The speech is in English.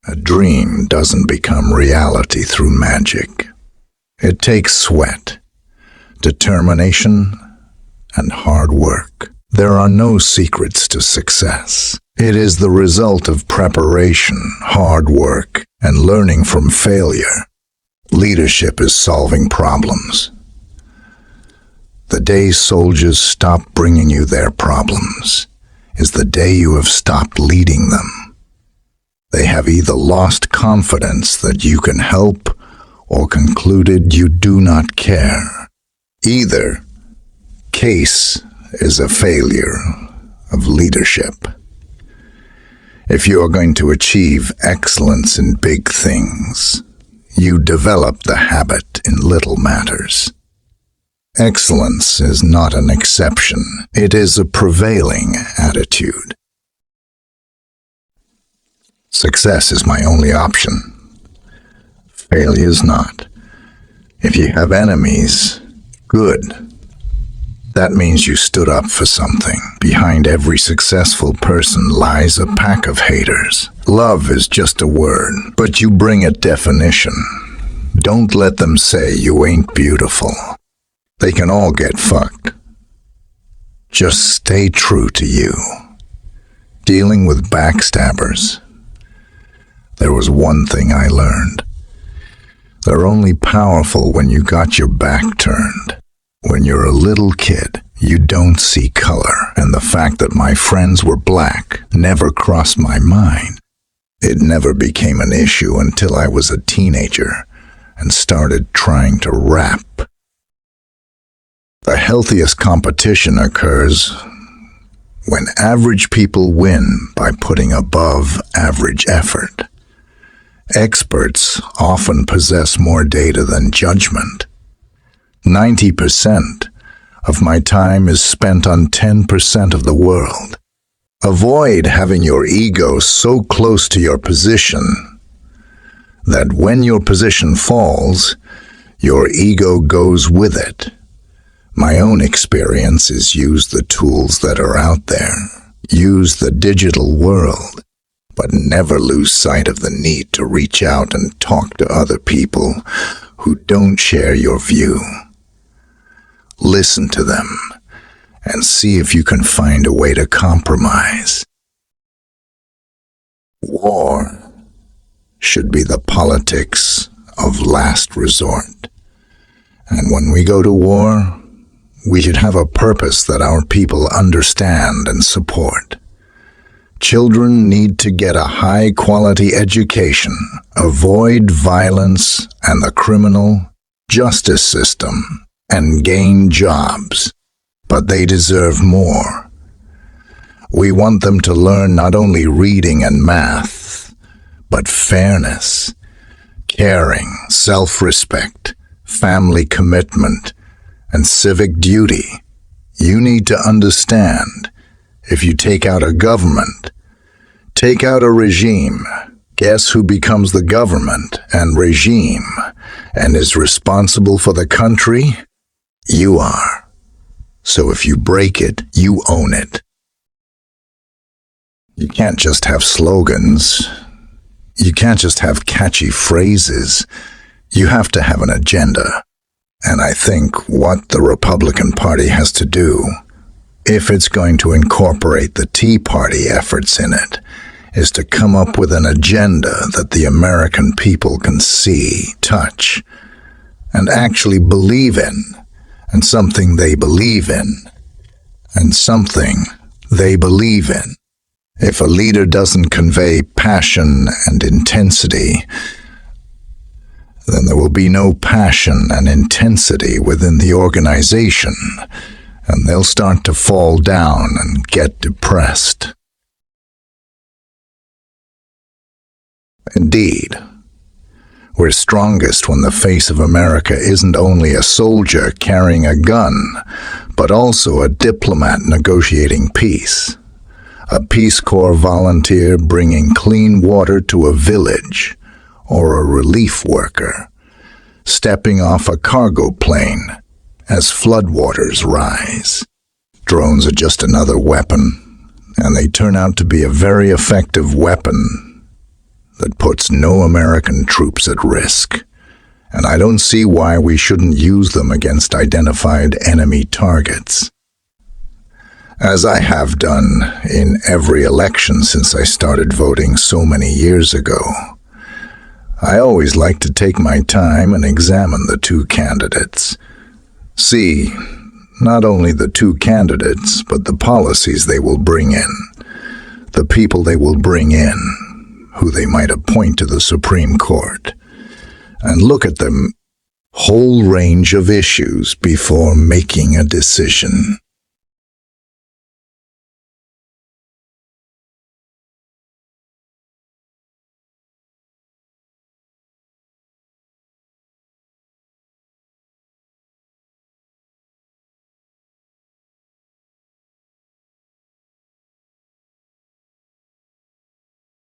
A dream doesn't become reality through magic. It takes sweat, determination, and hard work. There are no secrets to success. It is the result of preparation, hard work, and learning from failure. Leadership is solving problems. The day soldiers stop bringing you their problems is the day you have stopped leading them. They have either lost confidence that you can help or concluded you do not care. Either case is a failure of leadership. If you are going to achieve excellence in big things, you develop the habit in little matters. Excellence is not an exception. It is a prevailing attitude. Success is my only option. Failure is not. If you have enemies, good. That means you stood up for something. Behind every successful person lies a pack of haters. Love is just a word, but you bring it definition. Don't let them say you ain't beautiful. They can all get fucked. Just stay true to you. Dealing with backstabbers. There was one thing I learned. They're only powerful when you got your back turned. When you're a little kid, you don't see color, and the fact that my friends were black never crossed my mind. It never became an issue until I was a teenager and started trying to rap. The healthiest competition occurs when average people win by putting above average effort. Experts often possess more data than judgment. 90% of my time is spent on 10% of the world. Avoid having your ego so close to your position that when your position falls, your ego goes with it. My own experience is use the tools that are out there. Use the digital world, but never lose sight of the need to reach out and talk to other people who don't share your view. Listen to them and see if you can find a way to compromise. War should be the politics of last resort. And when we go to war, we should have a purpose that our people understand and support. Children need to get a high-quality education, avoid violence and the criminal justice system, and gain jobs. But they deserve more. We want them to learn not only reading and math, but fairness, caring, self-respect, family commitment, and civic duty. You need to understand, if you take out a government, take out a regime, guess who becomes the government and regime and is responsible for the country? You are. So if you break it, you own it. You can't just have slogans. You can't just have catchy phrases. You have to have an agenda. And I think what the Republican Party has to do, if it's going to incorporate the Tea Party efforts in it, is to come up with an agenda that the American people can see, touch, and actually believe in, and something they believe in, and something they believe in. If a leader doesn't convey passion and intensity, then there will be no passion and intensity within the organization, and they'll start to fall down and get depressed. Indeed, we're strongest when the face of America isn't only a soldier carrying a gun, but also a diplomat negotiating peace, a Peace Corps volunteer bringing clean water to a village, or a relief worker stepping off a cargo plane as floodwaters rise. Drones are just another weapon, and they turn out to be a very effective weapon that puts no American troops at risk, and I don't see why we shouldn't use them against identified enemy targets. As I have done in every election since I started voting so many years ago, I always like to take my time and examine the two candidates. See, not only the two candidates, but the policies they will bring in, the people they will bring in, who they might appoint to the Supreme Court, and look at the whole range of issues before making a decision.